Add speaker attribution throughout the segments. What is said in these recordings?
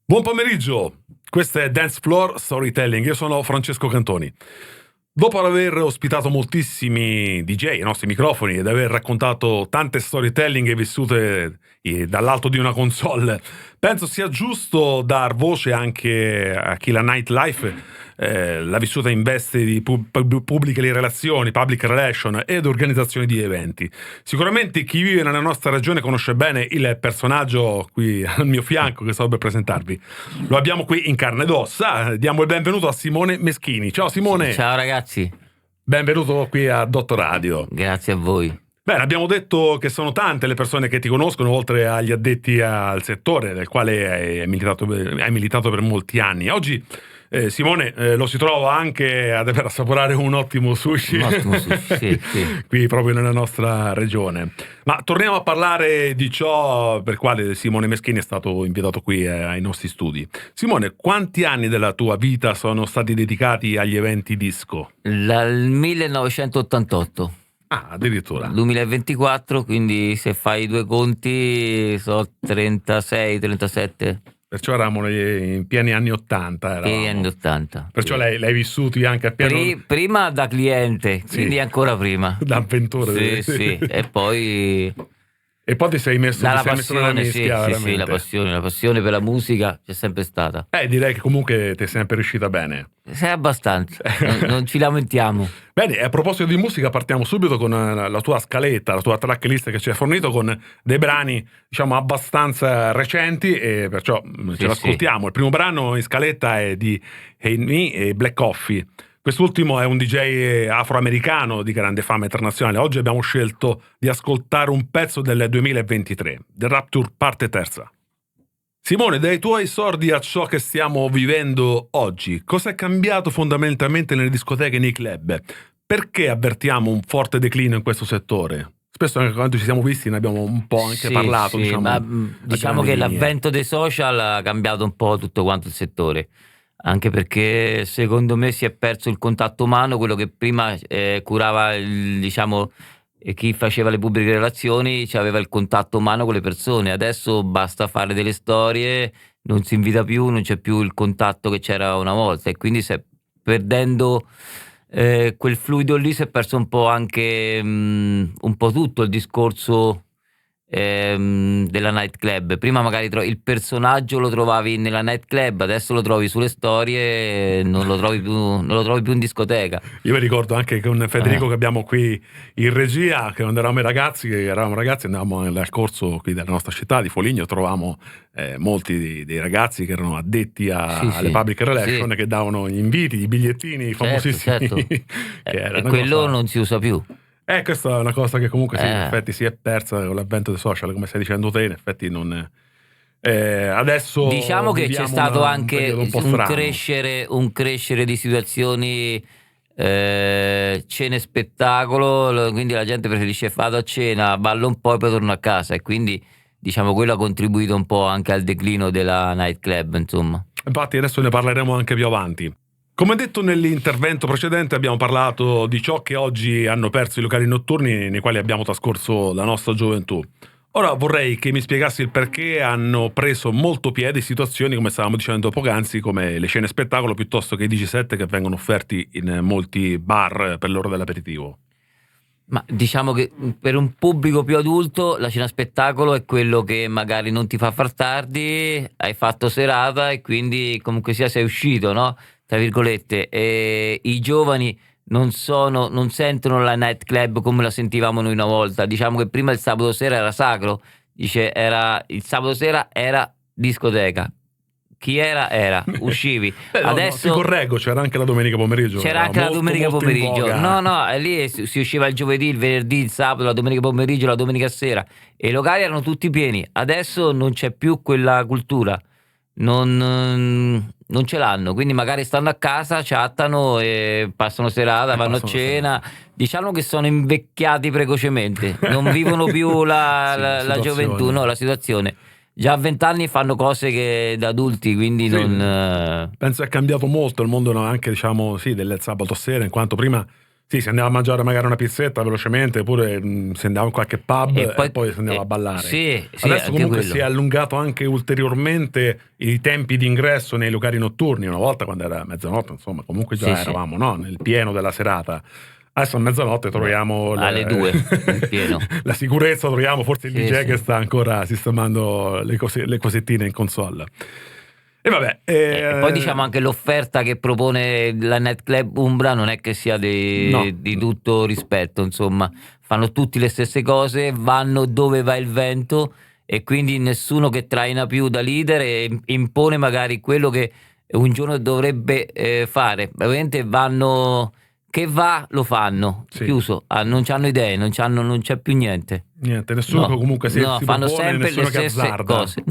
Speaker 1: Buon pomeriggio, questo è Dance Floor Storytelling, io sono Francesco Cantoni. Dopo aver ospitato moltissimi DJ ai nostri microfoni ed aver raccontato tante storytelling vissute dall'alto di una console, penso sia giusto dar voce anche a chi la nightlife l'ha vissuta in veste di pubbliche relazioni, public relation ed organizzazione di eventi. Sicuramente chi vive nella nostra regione conosce bene il personaggio qui al mio fianco che sto per presentarvi. Lo abbiamo qui in carne ed ossa. Diamo il benvenuto a Simone Meschini. Ciao Simone.
Speaker 2: Ciao ragazzi.
Speaker 1: Benvenuto qui a Dottor Radio.
Speaker 2: Grazie a voi.
Speaker 1: Bene, abbiamo detto che sono tante le persone che ti conoscono, oltre agli addetti al settore, del quale hai militato per molti anni. Oggi Simone lo si trova anche ad aver assaporare un ottimo sushi,
Speaker 2: sì.
Speaker 1: qui proprio nella nostra regione. Ma torniamo a parlare di ciò per quale Simone Meschini è stato invitato qui ai nostri studi. Simone, quanti anni della tua vita sono stati dedicati agli eventi disco?
Speaker 2: Dal 1988.
Speaker 1: Ah, addirittura.
Speaker 2: 2024, quindi se fai i due conti sono 36, 37.
Speaker 1: Perciò eravamo in pieni anni 80.
Speaker 2: Pieni anni 80.
Speaker 1: Perciò sì. l'hai vissuti anche a pieno...
Speaker 2: Prima da cliente, sì. Quindi ancora prima.
Speaker 1: Da avventore.
Speaker 2: Sì. E poi
Speaker 1: ti sei messo
Speaker 2: nella
Speaker 1: passione,
Speaker 2: mischia, sì, la passione per la musica c'è sempre stata.
Speaker 1: Direi che comunque ti è sempre riuscita bene.
Speaker 2: Sei abbastanza, non ci lamentiamo.
Speaker 1: Bene, a proposito di musica partiamo subito con la tua scaletta, la tua tracklist che ci hai fornito con dei brani, diciamo, abbastanza recenti e perciò ce l'ascoltiamo. Sì. Il primo brano in scaletta è di Hey Me e Black Coffee. Quest'ultimo è un DJ afroamericano di grande fama internazionale. Oggi abbiamo scelto di ascoltare un pezzo del 2023, The Rapture parte terza. Simone, dai tuoi esordi a ciò che stiamo vivendo oggi, cosa è cambiato fondamentalmente nelle discoteche e nei club? Perché avvertiamo un forte declino in questo settore? Spesso anche quando ci siamo visti ne abbiamo un po' anche parlato.
Speaker 2: Diciamo che l'avvento dei social ha cambiato un po' tutto quanto il settore. Anche perché secondo me si è perso il contatto umano, quello che prima curava chi faceva le pubbliche relazioni, aveva il contatto umano con le persone. Adesso basta fare delle storie, non si invita più, non c'è più il contatto che c'era una volta, e quindi perdendo quel fluido lì si è perso un po' anche un po' tutto il discorso della nightclub. Prima magari il personaggio lo trovavi nella nightclub, adesso lo trovi sulle storie, non lo trovi più in discoteca.
Speaker 1: Io mi ricordo anche con Federico che abbiamo qui in regia, che quando eravamo ragazzi andavamo al corso qui della nostra città di Foligno, trovavamo molti dei ragazzi che erano addetti alle public relation, che davano gli inviti, i bigliettini famosissimi.
Speaker 2: Certo. E quello non si usa più.
Speaker 1: Questa è una cosa che comunque in effetti si è persa con l'avvento dei social, come stai dicendo te, in effetti non... adesso
Speaker 2: diciamo che c'è stato anche un crescere di situazioni, cene spettacolo, quindi la gente preferisce vado a cena, ballo un po' e poi torno a casa, e quindi diciamo quello ha contribuito un po' anche al declino della nightclub, insomma.
Speaker 1: Infatti adesso ne parleremo anche più avanti. Come detto nell'intervento precedente, abbiamo parlato di ciò che oggi hanno perso i locali notturni nei quali abbiamo trascorso la nostra gioventù. Ora vorrei che mi spiegassi il perché hanno preso molto piede situazioni, come stavamo dicendo poc'anzi, come le scene spettacolo piuttosto che i DJ set che vengono offerti in molti bar per l'ora dell'aperitivo.
Speaker 2: Ma diciamo che per un pubblico più adulto la cena spettacolo è quello che magari non ti fa far tardi, hai fatto serata e quindi comunque sia sei uscito, no? Tra virgolette, e i giovani non sentono la nightclub come la sentivamo noi una volta. Diciamo che prima il sabato sera era sacro, il sabato sera era discoteca. Chi era, uscivi. Adesso
Speaker 1: ti correggo, c'era anche la domenica pomeriggio.
Speaker 2: C'era anche la domenica pomeriggio. No, lì si usciva il giovedì, il venerdì, il sabato, la domenica pomeriggio, la domenica sera. E i locali erano tutti pieni. Adesso non c'è più quella cultura. Non ce l'hanno, quindi magari stanno a casa, chattano e passano serata, vanno a cena. Diciamo che sono invecchiati precocemente, non vivono più la gioventù, no, la situazione. Già a 20 anni fanno cose che da adulti, quindi non...
Speaker 1: Penso è cambiato molto il mondo, no? Anche del sabato sera, in quanto prima Sì, si andava a mangiare magari una pizzetta velocemente, oppure si andava in qualche pub e poi si andava a ballare.
Speaker 2: Sì,
Speaker 1: Adesso comunque
Speaker 2: quello.
Speaker 1: si è allungato anche ulteriormente i tempi di ingresso nei locali notturni. Una volta, quando era mezzanotte, insomma, comunque già eravamo no? Nel pieno della serata. Adesso a mezzanotte troviamo
Speaker 2: alle 2 in pieno.
Speaker 1: la sicurezza, troviamo forse il DJ che sta ancora sistemando le cosettine in console. E vabbè.
Speaker 2: E poi diciamo anche l'offerta che propone la Nightclub Umbra non è che sia di tutto rispetto, insomma, fanno tutti le stesse cose, vanno dove va il vento e quindi nessuno che traina più da leader e impone magari quello che un giorno dovrebbe fare. Ovviamente vanno, che va lo fanno, chiuso, non c'hanno idee, non c'è più niente.
Speaker 1: Niente, nessuno comunque si
Speaker 2: fanno
Speaker 1: propone,
Speaker 2: sempre le stesse cose,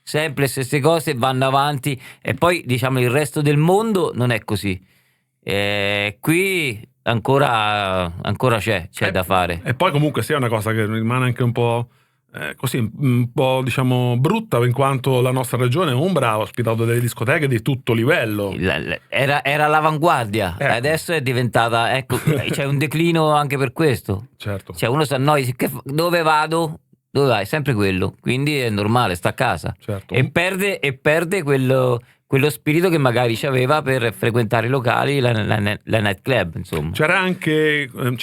Speaker 2: sempre le stesse cose, vanno avanti e poi diciamo il resto del mondo non è così. Qui ancora c'è da fare.
Speaker 1: E poi comunque sia una cosa che rimane anche un po' così, un po' diciamo brutta, in quanto la nostra regione Umbra ha ospitato delle discoteche di tutto livello.
Speaker 2: Era all'avanguardia, adesso è diventata, c'è un declino anche per questo.
Speaker 1: Certo.
Speaker 2: Cioè uno sa, dove vado? Dove vai? Sempre quello, quindi è normale, sta a casa.
Speaker 1: Certo.
Speaker 2: E perde quello spirito che magari c'aveva per frequentare i locali, la nightclub, insomma.
Speaker 1: C'è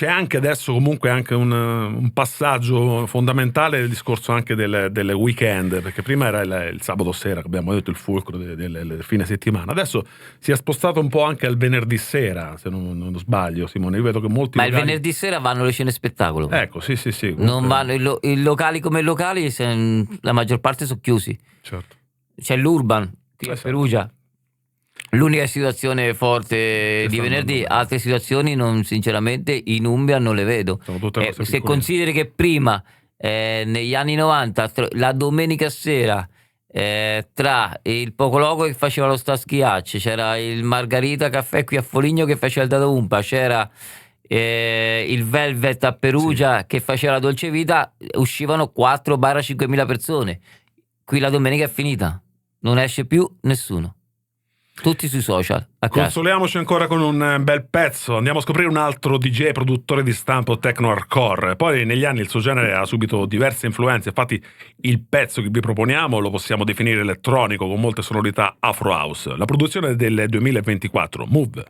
Speaker 1: anche adesso comunque anche un passaggio fondamentale del discorso anche del weekend, perché prima era il sabato sera, che abbiamo detto il fulcro del fine settimana, adesso si è spostato un po' anche al venerdì sera, se non sbaglio, Simone. Io vedo che molti
Speaker 2: il venerdì sera vanno le scene spettacolo.
Speaker 1: Ecco, sì. Comunque...
Speaker 2: Non vanno i locali come i locali, la maggior parte sono chiusi.
Speaker 1: Certo.
Speaker 2: C'è l'Urban a Perugia, l'unica situazione forte di venerdì, altre situazioni sinceramente in Umbria non le vedo. Se consideri che prima negli anni 90 la domenica sera tra il Poco Loco che faceva lo Staschiacci, c'era il Margarita Caffè qui a Foligno che faceva il Dato Umpa, c'era il Velvet a Perugia che faceva la Dolce Vita, uscivano 4-5 mila persone. Qui la domenica è finita, non esce più nessuno, tutti sui social.
Speaker 1: Consoliamoci ancora con un bel pezzo, andiamo a scoprire un altro DJ produttore di stampo techno hardcore. Poi negli anni il suo genere ha subito diverse influenze, infatti il pezzo che vi proponiamo lo possiamo definire elettronico con molte sonorità afro house. La produzione è del 2024, Move.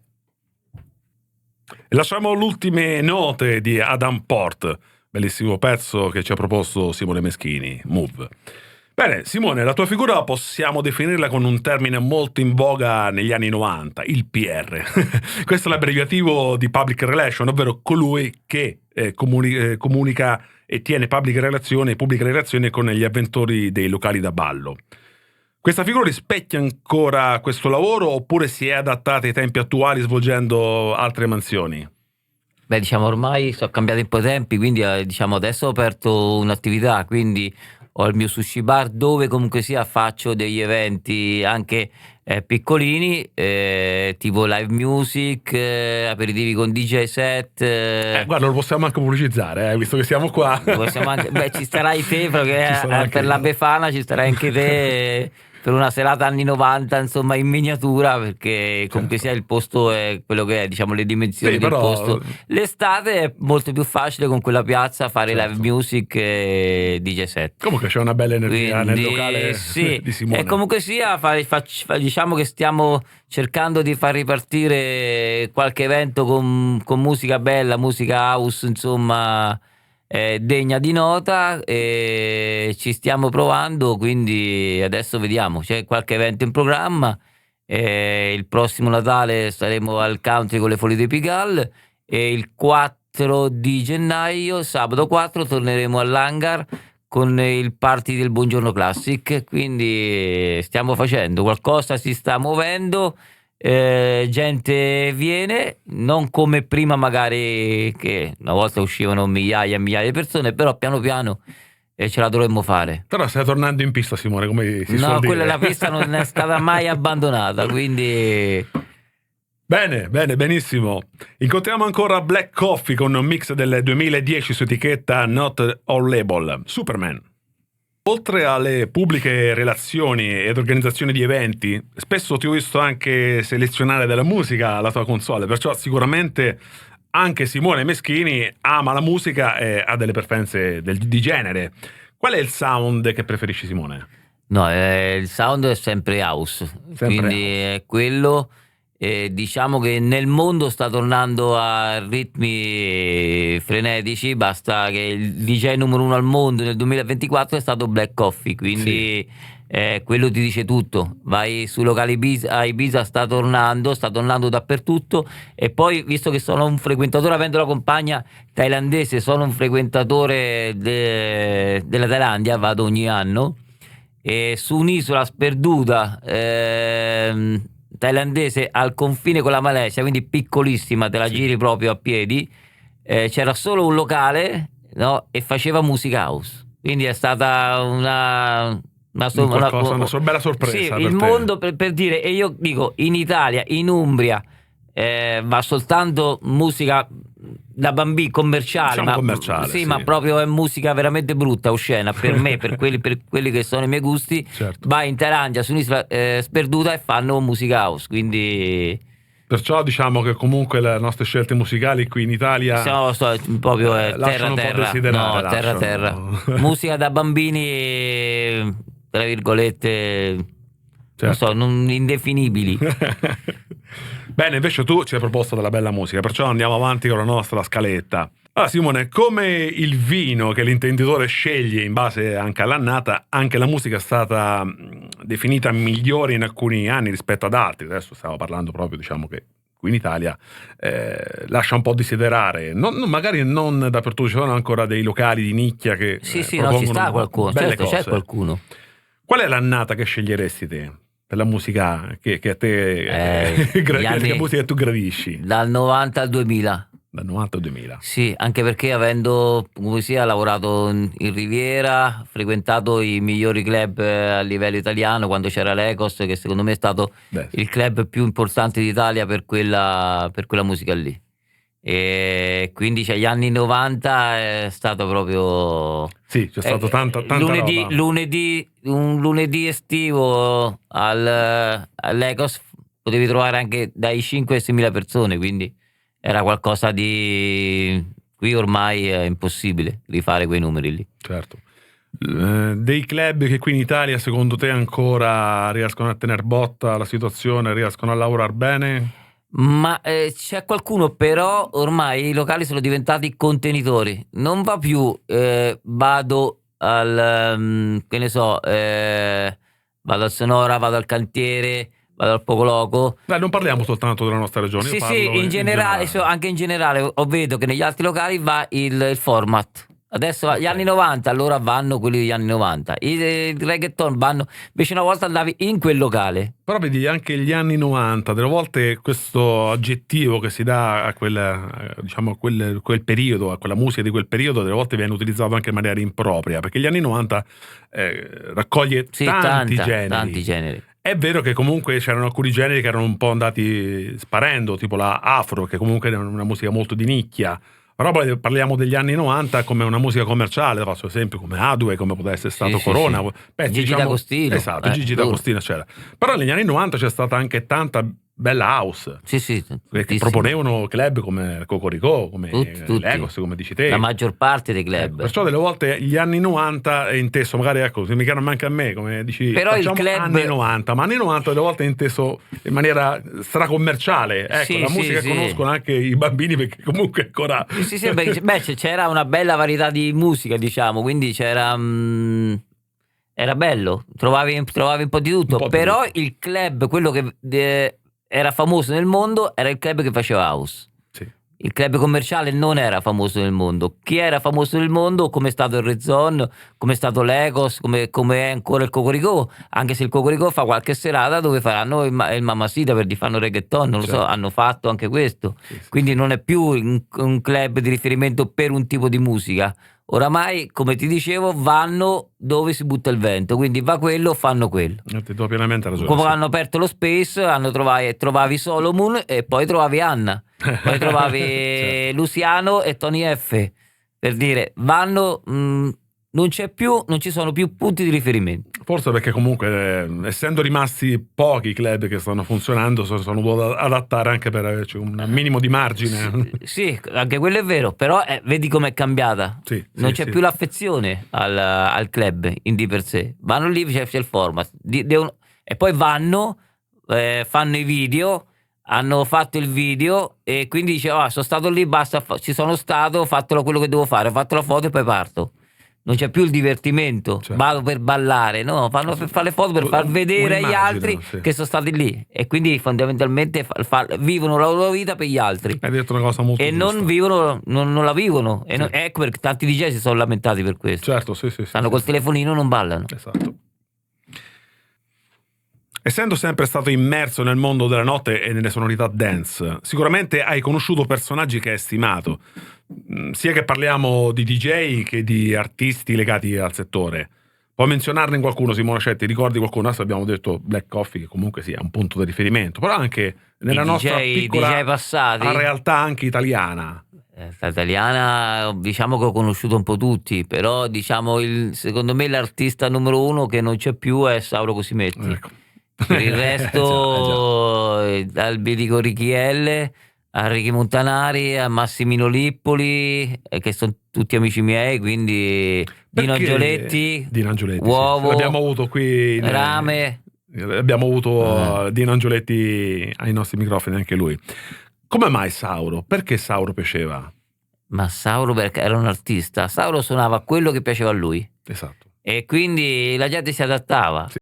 Speaker 1: E lasciamo le ultime note di Adam Port, bellissimo pezzo che ci ha proposto Simone Meschini, Move. Bene, Simone, la tua figura possiamo definirla con un termine molto in voga negli anni 90, il PR. Questo è l'abbreviativo di Public Relation, ovvero colui che comunica e tiene pubbliche relazioni con gli avventori dei locali da ballo. Questa figura rispecchia ancora questo lavoro oppure si è adattata ai tempi attuali svolgendo altre mansioni?
Speaker 2: Beh, diciamo ormai sono cambiati un po' i tempi, quindi diciamo adesso ho aperto un'attività, quindi ho il mio sushi bar dove comunque sia faccio degli eventi anche piccolini, tipo live music, aperitivi con DJ set.
Speaker 1: Guarda, lo possiamo anche pubblicizzare, visto che siamo qua.
Speaker 2: Ci starai te, perché per la Befana ci starai anche te. Per una serata anni 90, insomma, in miniatura, perché comunque sia il posto è quello che è, diciamo, le dimensioni del posto. L'estate è molto più facile con quella piazza fare live music e DJ set.
Speaker 1: Comunque c'è una bella energia nel locale di Simone.
Speaker 2: E comunque sia, diciamo che stiamo cercando di far ripartire qualche evento con musica bella, musica house, insomma, degna di nota, e ci stiamo provando, quindi adesso vediamo, c'è qualche evento in programma, il prossimo Natale saremo al Country con le Folie dei Pigalle e il 4 di gennaio, sabato 4, torneremo all'Hangar con il party del Buongiorno Classic, quindi stiamo facendo qualcosa, si sta muovendo. Gente viene, non come prima magari che una volta uscivano migliaia e migliaia di persone, però piano piano ce la dovremmo fare.
Speaker 1: Però stai tornando in pista, Simone, come si suol dire.
Speaker 2: Quella la pista non è stata mai abbandonata, quindi...
Speaker 1: Bene, benissimo. Incontriamo ancora Black Coffee con un mix del 2010 su etichetta Not All Label, Superman. Oltre alle pubbliche relazioni ed organizzazione di eventi, spesso ti ho visto anche selezionare della musica alla tua console, perciò sicuramente anche Simone Meschini ama la musica e ha delle preferenze di genere. Qual è il sound che preferisci, Simone?
Speaker 2: No, il sound è sempre house, quindi è quello. Diciamo che nel mondo sta tornando a ritmi frenetici, basta che il DJ numero 1 al mondo nel 2024 è stato Black Coffee, quindi quello ti dice tutto. Vai su locali a Ibiza, sta tornando dappertutto. E poi, visto che sono un frequentatore, avendo la compagna thailandese, sono un frequentatore della Thailandia, vado ogni anno, e su un'isola sperduta thailandese al confine con la Malesia, quindi piccolissima, te la giri proprio a piedi, c'era solo un locale, no? E faceva musica house, quindi è stata una
Speaker 1: bella sorpresa.
Speaker 2: Sì,
Speaker 1: per
Speaker 2: il
Speaker 1: te.
Speaker 2: mondo per dire, e io dico, in Italia, in Umbria, va soltanto musica da bambini commerciale,
Speaker 1: Diciamo commerciale,
Speaker 2: sì,
Speaker 1: sì.
Speaker 2: ma proprio è musica veramente brutta, oscena per me, per quelli che sono i miei gusti.
Speaker 1: Certo.
Speaker 2: Vai in Thailandia su un'isola sperduta e fanno musica house, quindi
Speaker 1: Perciò diciamo che comunque le nostre scelte musicali qui in Italia
Speaker 2: proprio
Speaker 1: lasciano un po' desiderare.
Speaker 2: no, terra. Musica da bambini, tra virgolette,
Speaker 1: Certo.
Speaker 2: non indefinibili.
Speaker 1: Bene, invece tu ci hai proposto della bella musica, perciò andiamo avanti con la nostra scaletta. Allora, Simone, come il vino che l'intenditore sceglie in base anche all'annata, anche la musica è stata definita migliore in alcuni anni rispetto ad altri. Adesso stiamo parlando proprio, diciamo che qui in Italia lascia un po' desiderare. Magari non dappertutto, ci sono ancora dei locali di nicchia che
Speaker 2: Sì, no, ci sta qualcuno, certo, c'è qualcuno.
Speaker 1: Qual è l'annata che sceglieresti te per la musica che a te che musica tu gradisci?
Speaker 2: Dal 90 al 2000.
Speaker 1: Dal 90 al 2000.
Speaker 2: Sì, anche perché avendo lavorato in Riviera, frequentato i migliori club a livello italiano, quando c'era l'Ecos, che secondo me è stato il club più importante d'Italia per quella musica lì. E quindi gli anni 90 è stato proprio...
Speaker 1: Sì, c'è stato tanta
Speaker 2: lunedì,
Speaker 1: roba.
Speaker 2: un lunedì estivo all'Ecos potevi trovare anche dai 5 ai 6.000 persone, quindi era qualcosa di... Qui ormai è impossibile rifare quei numeri lì.
Speaker 1: Certo. Dei club che qui in Italia secondo te ancora riescono a tener botta la situazione, riescono a lavorare bene?
Speaker 2: Ma c'è qualcuno, però ormai i locali sono diventati contenitori. Non va più vado al che ne so, vado al Sonora, vado al Cantiere, vado al Poco Loco.
Speaker 1: Non parliamo soltanto della nostra regione.
Speaker 2: Sì, in generale, anche in generale vedo che negli altri locali va il format. Adesso gli anni 90, allora vanno quelli degli anni 90. Il reggaeton vanno. Invece una volta andavi in quel locale.
Speaker 1: Però vedi anche gli anni 90, delle volte questo aggettivo che si dà a quel periodo, a quella musica di quel periodo, delle volte viene utilizzato anche in maniera impropria, perché gli anni 90 raccoglie tanti generi. È vero che comunque c'erano alcuni generi che erano un po' andati sparendo, tipo la afro, che comunque era una musica molto di nicchia. Però poi parliamo degli anni 90 come una musica commerciale, faccio esempio come Adue, come poteva essere stato Corona.
Speaker 2: Sì. Gigi D'Agostino.
Speaker 1: Esatto, Gigi D'Agostino c'era. Però negli anni 90 c'è stata anche tanta bella house.
Speaker 2: Sì.
Speaker 1: Che proponevano club come Cocorico, come Legos, come dici te.
Speaker 2: La maggior parte dei club.
Speaker 1: Perciò delle volte gli anni 90 è inteso, magari se mi chiamano anche a me, come dici,
Speaker 2: però
Speaker 1: facciamo
Speaker 2: il club...
Speaker 1: anni 90, ma anni 90 delle volte è inteso in maniera stracommerciale. Ecco, la musica che conoscono anche i bambini, perché comunque ancora...
Speaker 2: Sì, beh, c'era una bella varietà di musica, diciamo, quindi c'era... era bello, trovavi un po' di tutto, però il club, quello che era famoso nel mondo, era il club che faceva house.
Speaker 1: Sì.
Speaker 2: Il club commerciale non era famoso nel mondo. Chi era famoso nel mondo, come è stato il Rezon, come è stato l'Ecos, come è ancora il Cocorico, anche se il Cocorico fa qualche serata dove faranno il Mamacita per fanno reggaeton, non lo so, hanno fatto anche questo. Sì. Quindi non è più un club di riferimento per un tipo di musica. Oramai, come ti dicevo, vanno dove si butta il vento, quindi va quello, fanno quello.
Speaker 1: Ti do pienamente ragione.
Speaker 2: Come hanno aperto lo Space, trovavi Solomon e poi trovavi Anna, poi trovavi certo. Luciano e Tony F. Per dire, vanno, non ci sono più punti di riferimento.
Speaker 1: Forse perché comunque, essendo rimasti pochi club che stanno funzionando, sono dovuti adattare anche per averci un minimo di margine.
Speaker 2: Sì, anche quello è vero, però vedi com'è cambiata.
Speaker 1: Sì,
Speaker 2: Non c'è
Speaker 1: sì.
Speaker 2: più l'affezione al club in di per sé. Vanno lì, c'è il format. E poi vanno, fanno i video, hanno fatto il video e quindi dice sono stato lì, basta, ci sono stato, ho fatto quello che devo fare, ho fatto la foto e poi parto. Non c'è più il divertimento,
Speaker 1: Certo.
Speaker 2: vado per ballare, no, fanno per fare le foto, per far vedere agli altri che sono stati lì e quindi fondamentalmente vivono la loro vita per gli altri.
Speaker 1: Hai detto una cosa molto
Speaker 2: e
Speaker 1: giusta.
Speaker 2: non vivono, non la vivono. E ecco perché tanti DJ si sono lamentati per questo.
Speaker 1: Certo, sì.
Speaker 2: Stanno col telefonino, non ballano.
Speaker 1: Esatto. Essendo sempre stato immerso nel mondo della notte e nelle sonorità dance, sicuramente hai conosciuto personaggi che hai stimato, sia che parliamo di DJ che di artisti legati al settore. Puoi menzionarne qualcuno, Simone Cetti? Ricordi qualcuno? Adesso abbiamo detto Black Coffee, che comunque sia un punto di riferimento, però anche nella nostra piccola
Speaker 2: DJ passati,
Speaker 1: realtà anche italiana.
Speaker 2: Italiana, diciamo che ho conosciuto un po' tutti, però diciamo secondo me l'artista numero uno che non c'è più è Sauro Cosimetti.
Speaker 1: Ecco.
Speaker 2: Per il resto dal Bilico Richielle a Ricky Montanari a Massimino Lippoli, che sono tutti amici miei, quindi Dino Angioletti, Uovo,
Speaker 1: sì. L'abbiamo avuto qui
Speaker 2: Rame,
Speaker 1: abbiamo avuto Dino Angioletti ai nostri microfoni, anche lui. Come mai Sauro? Perché Sauro piaceva?
Speaker 2: Ma Sauro perché era un artista, Sauro suonava quello che piaceva a lui.
Speaker 1: Esatto.
Speaker 2: E quindi la gente si adattava.
Speaker 1: Sì.